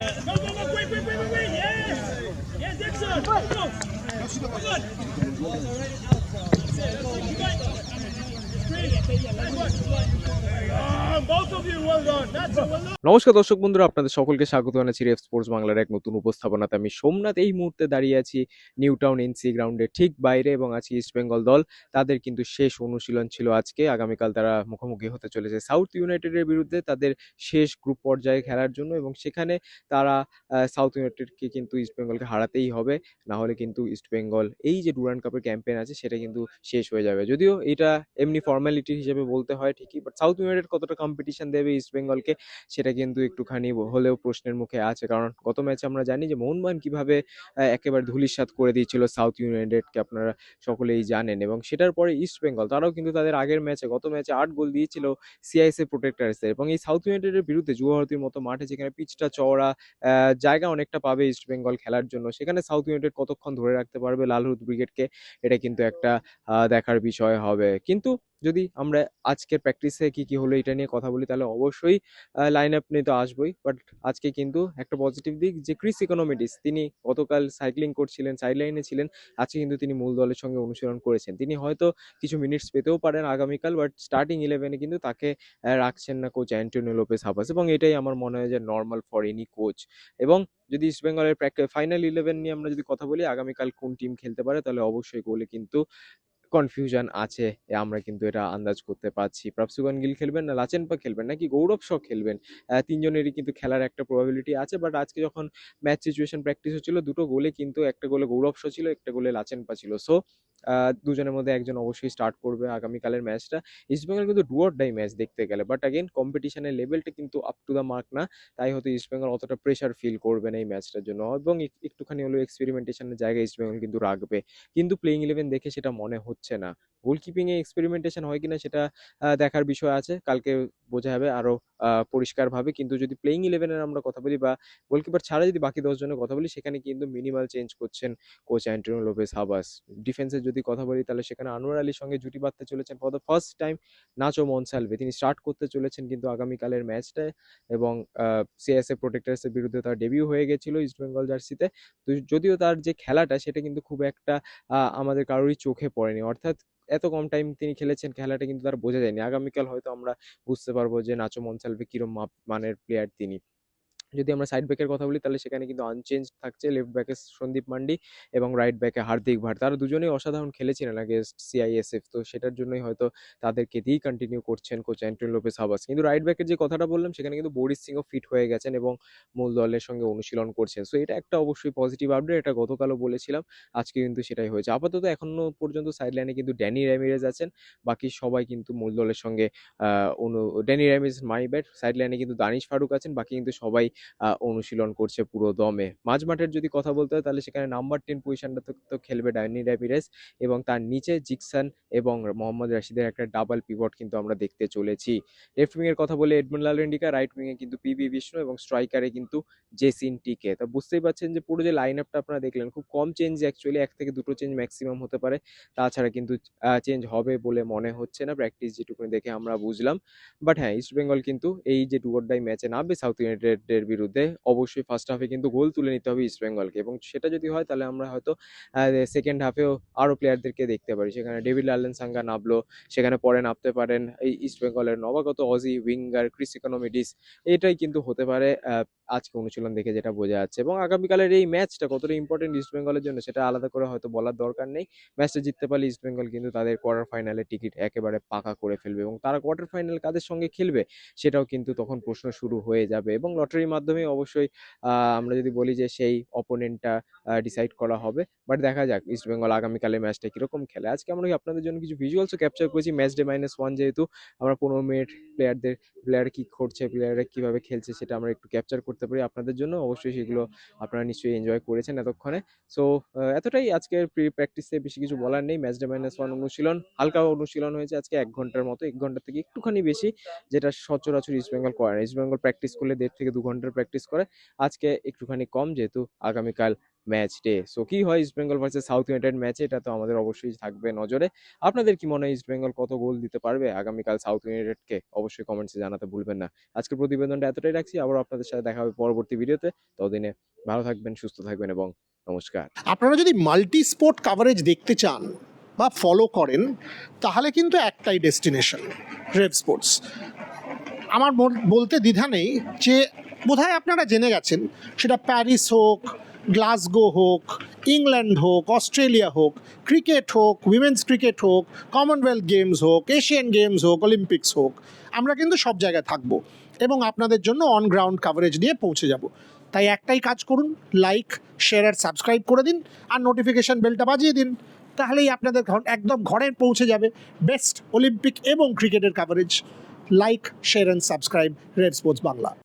Go, go, go, quick, quick, quick, quick, quick. Yeah. Yeah, Dixon. Go. Good. Both of you, well done. That's it, well done. নমস্কার দর্শক বন্ধুরা, আপনাদের সকলকে স্বাগত জানাচ্ছি রেফ sports বাংলার এক নতুন উপস্থাপনাতে। আমি সোমনাথ এই মুহূর্তে দাঁড়িয়ে আছি নিউ টাউন এনসি গ্রাউন্ডের ঠিক বাইরে, এবং আজকে ইস্ট বেঙ্গল দল তাদের কিন্তু শেষ অনুশীলন ছিল আজকে। আগামীকাল তারা মুখোমুখি হতে চলেছে সাউথ ইউনাইটেডের বিরুদ্ধে তাদের শেষ গ্রুপ পর্যায়ে খেলার জন্য, এবং সেখানে তারা সাউথ ইউনাইটেডকে কিন্তু ইস্ট বেঙ্গলকে হারাতেই হবে, না হলে কিন্তু ইস্ট বেঙ্গল এই যে ডুরান্ড কাপের ক্যাম্পেইন আছে সেটা কিন্তু শেষ হয়ে যাবে। যদিও এটা এমনি ফর্মালিটি হিসেবে বলতে হয় ঠিকই, বাট সাউথ ইউনাইটেড কতটা কম্পিটিশন দেবে ইস্ট বেঙ্গলকে সেটা কিন্তু একটুখানি হলেও প্রশ্নের মুখে আছে। কারণ গত ম্যাচে আমরা জানি যে মোহনবাগান কিভাবে একেবারে ধূলিসাৎ করে দিয়েছিল সাউথ ইউনাইটেডকে, আপনারা সকলেই জানেন। এবং সেটার পরে ইস্ট বেঙ্গল তারাও কিন্তু তাদের আগের ম্যাচে, গত ম্যাচে 8 গোল দিয়েছিল সিআইএসএ প্রোটেক্টার্সের। এবং এই সাউথ ইউনাইটেডের বিরুদ্ধে যুবভারতীর মতো মাঠে, যেখানে পিচটা চওড়া, জায়গা অনেকটা পাবে ইস্ট বেঙ্গল খেলার জন্য, সেখানে সাউথ ইউনাইটেড কতক্ষণ ধরে রাখতে পারবে লাল হলুদ ব্রিগেডকে, এটা কিন্তু একটা দেখার বিষয় হবে। কিন্তু যদি আমরা আজকের প্র্যাকটিসে কি কি হলো এটা নিয়ে কথা বলি, তাহলে অবশ্যই লাইন আপ নিয়ে তো আসবোই, বাট আজকে কিন্তু একটা পজিটিভ দিক যে ক্রিস ইকোনমিডিস, তিনি গতকাল সাইক্লিং করছিলেন, সাইড লাইনে ছিলেন, আজকে কিন্তু তিনি মূল দলের সঙ্গে অনুশীলন করেছেন। তিনি হয়তো কিছু মিনিটস পেতেও পারেন আগামীকাল, বাট স্টার্টিং ইলেভেনে কিন্তু তাকে রাখছেন না কোচ অ্যান্টোনিও লোপেস হাবাস, এবং এটাই আমার মনে হয় যে নর্মাল ফর এনি কোচ। এবং যদি ইস্ট বেঙ্গলের ফাইনাল ইলেভেন নিয়ে আমরা যদি কথা বলি, আগামীকাল কোন টিম খেলতে পারে, তাহলে অবশ্যই গোলে কিন্তু কনফিউশন আছে। আমরা কিন্তু এটা আন্দাজ করতে পারছি। প্রাপসুগান গিল খেলবেন, না লাচেনপা খেলবেন, নাকি গৌরব শ খেলবেন, তিনজনেরই কিন্তু খেলার একটা প্রবাবিলিটি আছে। বাট আজকে যখন ম্যাচ সিচুয়েশন প্র্যাকটিস হচ্ছিল, দুটো গোলে কিন্তু, একটা গোলে গৌরব শ ছিল, একটা গোলে লাচেনপা ছিল। সো দুজনের মধ্যে একজন অবশ্যই স্টার্ট করবে আগামীকালের ম্যাচটা। ইস্টবেঙ্গল কিন্তু ডু অর ডাই ম্যাচ দেখতে গেলে, বাট অ্যাগেন কম্পিটিশনের লেভেলটা কিন্তু আপ টু দ্য মার্ক না, তাই হয়তো ইস্টবেঙ্গল অতটা প্রেশার ফিল করবে না এই ম্যাচটার জন্য, এবং একটুখানি হলেও এক্সপেরিমেন্টেশনের জায়গায় ইস্টবেঙ্গল কিন্তু রাখবে। কিন্তু প্লেইং ইলেভেন দেখে সেটা মনে হচ্ছে না। গোলকিপিং এ এক্সপেরিমেন্টেশন হয় কিনা সেটা দেখার বিষয় আছে, কালকে বোঝা যাবে আরো পরিষ্কারভাবে। কিন্তু যদি প্লেইং ইলেভেনের আমরা কথা বলি, বা গোলকিপার ছাড়া যদি বাকি 10 জনের কথা বলি, সেখানে কিন্তু মিনিমাল চেঞ্জ করছেন কোচ অ্যান্টোনিও লোপেস হাবাস। ডিফেন্সের যদি কথা বলি, তাহলে সেখানে আনোয়ার আলীর সঙ্গে জুটি বাঁধতে চলেছেন ফর দ্য ফার্স্ট টাইম নাচো মনসালভে, তিনি স্টার্ট করতে চলেছেন কিন্তু আগামীকালের ম্যাচটায়। এবং সিএসএ প্রোটেক্টার্স এর বিরুদ্ধে তার ডেবিউ হয়ে গেছিল ইস্টবেঙ্গল জার্সিতে। তো যদিও তার যে খেলাটা সেটা কিন্তু খুব একটা আমাদের কারোরই চোখে পড়েনি, অর্থাৎ এত কম টাইম তিনি খেলেছেন, খেলাটা কিন্তু তার বোঝা যায়নি। আগামীকাল হয়তো আমরা বুঝতে পারবো যে নাচো মনসালভে কিরম মানের প্লেয়ার তিনি। যদি আমরা সাইড ব্যাকের কথা বলি, তাহলে সেখানে কিন্তু আনচেঞ্জ থাকছে লেফট ব্যাকে সন্দীপ মান্ডি এবং রাইট ব্যাকে হার্দিক ভাট। তারা দুজনেই অসাধারণ খেলেছিলেন আগেস্ট সিআইএসএফ, তো সেটার জন্যই হয়তো তাদেরকে দিয়েই কন্টিনিউ করছেন কোচ অ্যান্টোনিও লোপেস হাবাস। কিন্তু রাইট ব্যাকের যে কথাটা বললাম, সেখানে কিন্তু বরিস সিংও ফিট হয়ে গেছেন এবং মূল দলের সঙ্গে অনুশীলন করছেন। সো এটা একটা অবশ্যই পজিটিভ আপডেট, এটা গতকালও বলেছিলাম, আজকে কিন্তু সেটাই হয়েছে। আপাতত এখনো পর্যন্ত সাইড লাইনে কিন্তু ড্যানি র্যামিরেজ আছেন, বাকি সবাই কিন্তু মূল দলের সঙ্গে ড্যানি র্যামিরেজ মাই ব্যাট, সাইড লাইনে কিন্তু দানিশ ফারুক আছেন, বাকি কিন্তু সবাই অনুশীলন করছে পুরো দমে। মাঝমাঠের যদি কথা বলতে হয়, তাহলে সেখানে নাম্বার 10 পজিশনটা তো খেলবে ড্যানি র্যামিরেজ, এবং তার নিচে জিকসন এবং মোহাম্মদ রাশিদের একটা ডাবল পিভট কিন্তু আমরা দেখতে চলেছি। লেফট উইং এর কথা বলে এডমন্ড লালরেন্ডিকা, রাইট উইং এ কিন্তু পিভি বিষ্ণু, এবং স্ট্রাইকারে কিন্তু জেসিন টিকে। তা বুঝতেই পারছেন যে পুরো যে লাইন আপটা আপনারা দেখলেন, খুব কম চেঞ্জ, অ্যাকচুয়ালি 1 থেকে 2টো চেঞ্জ ম্যাক্সিমাম হতে পারে, তাছাড়া কিন্তু চেঞ্জ হবে বলে মনে হচ্ছে না, প্র্যাকটিস যেটুকুনি দেখে আমরা বুঝলাম। বাট হ্যাঁ, ইস্ট বেঙ্গল কিন্তু এই যে ডু অর ডাই ম্যাচে নামবে সাউথ ইউনাইটেডের বিরুদ্ধে, অবশ্যই ফার্স্ট হাফে কিন্তু গোল তুলে নিতে হবে ইস্ট বেঙ্গলকে, এবং সেটা যদি হয় তাহলে আমরা হয়তো সেকেন্ড হাফেও আরো প্লেয়ারদেরকে দেখতে পারি। সেখানে ডেভিড লালেন সাঙ্গা নামলো, সেখানে পরে নামতে পারেন এই ইস্ট বেঙ্গলের নবাগত অজি উইঙ্গার ক্রিস ইকোনমিডিস। এটাই কিন্তু হতে পারে আজকে অনুশীলন দেখে যেটা বোঝা যাচ্ছে। এবং আগামীকালের এই ম্যাচটা কতটা ইম্পর্টেন্ট ইস্ট বেঙ্গলের জন্য সেটা আলাদা করে হয়তো বলার দরকার নেই। ম্যাচটা জিততে পারলে ইস্ট বেঙ্গল কিন্তু তাদের কোয়ার্টার ফাইনালের টিকিট একেবারে পাকা করে ফেলবে, এবং তারা কোয়ার্টার ফাইনাল কাদের সঙ্গে খেলবে সেটাও কিন্তু তখন প্রশ্ন শুরু হয়ে যাবে, এবং লটারির মাধ্যমে অবশ্যই আমরা যদি বলি যে সেই অপোনেন্টটা ডিসাইড করা হবে। বাট দেখা যাক ইস্ট বেঙ্গল আগামীকালের ম্যাচটা কিরকম খেলে। আজকে আমরা আপনাদের জন্য কিছু ভিজুয়ালসও ক্যাপচার করেছি ম্যাচ ডে -1, যেহেতু আমরা 15 মিনিট প্লেয়ার কি করছে, প্লেয়াররা কিভাবে খেলছে সেটা আমরা একটু ক্যাপচার করতে পারি আপনাদের জন্য। অবশ্যই সেগুলো আপনারা নিশ্চয়ই এনজয় করেছেন এতক্ষণে। সো এতটাই আজকের প্রি প্র্যাকটিসে, বেশি কিছু বলার নেই। ম্যাচ ডে -1 অনুশীলন, হালকা অনুশীলন হয়েছে আজকে 1 ঘন্টার মতো, 1 ঘন্টা থেকে একটুখানি বেশি, যেটা সচরাচর ইস্ট বেঙ্গল করে না। ইস্ট বেঙ্গল প্র্যাকটিস করলে 1.5 থেকে 2 ঘন্টার প্র্যাকটিস করে, আজকে একটুখানি কম, যেহেতু আগামীকাল ম্যাচ ডে। সো কি হয় east Bengal versus south United ম্যাচে, এটা তো আমাদের অবশ্যই থাকবে নজরে। আপনাদের কি মনে হয় ইস্ট বেঙ্গল কত গোল দিতে পারবে আগামীকাল সাউথ ইউনাইটেডকে? অবশ্যই কমেন্টসে জানাতে ভুলবেন না। আজকের প্রতিবেদনটা এতটাই রাখছি, আবার আপনাদের সাথে দেখা হবে পরবর্তী ভিডিওতে। ততদিনে ভালো থাকবেন, সুস্থ থাকবেন এবং নমস্কার। আপনারা যদি মাল্টি স্পোর্ট কাভারেজ দেখতে চান বা ফলো করেন, তাহলে কিন্তু একটাই ডেস্টিনেশন, রেভ স্পোর্টস। আমার বলতে দ্বিধা নেই যে বোধহয় আপনারা জেনে গেছেন, সেটা প্যারিস হোক, গ্লাসগো হোক, ইংল্যান্ড হোক, অস্ট্রেলিয়া হোক, ক্রিকেট হোক, উইমেন্স ক্রিকেট হোক, কমনওয়েলথ গেমস হোক, এশিয়ান গেমস হোক, অলিম্পিক্স হোক, আমরা কিন্তু সব জায়গায় থাকবো এবং আপনাদের জন্য অন গ্রাউন্ড কাভারেজ নিয়ে পৌঁছে যাব। তাই একটাই কাজ করুন, লাইক, শেয়ার আর সাবস্ক্রাইব করে দিন, আর নোটিফিকেশান বেলটা বাজিয়ে দিন। তাহলেই আপনাদের একদম ঘরে পৌঁছে যাবে বেস্ট অলিম্পিক এবং ক্রিকেটের coverage. Like, share and subscribe red sports Bangla.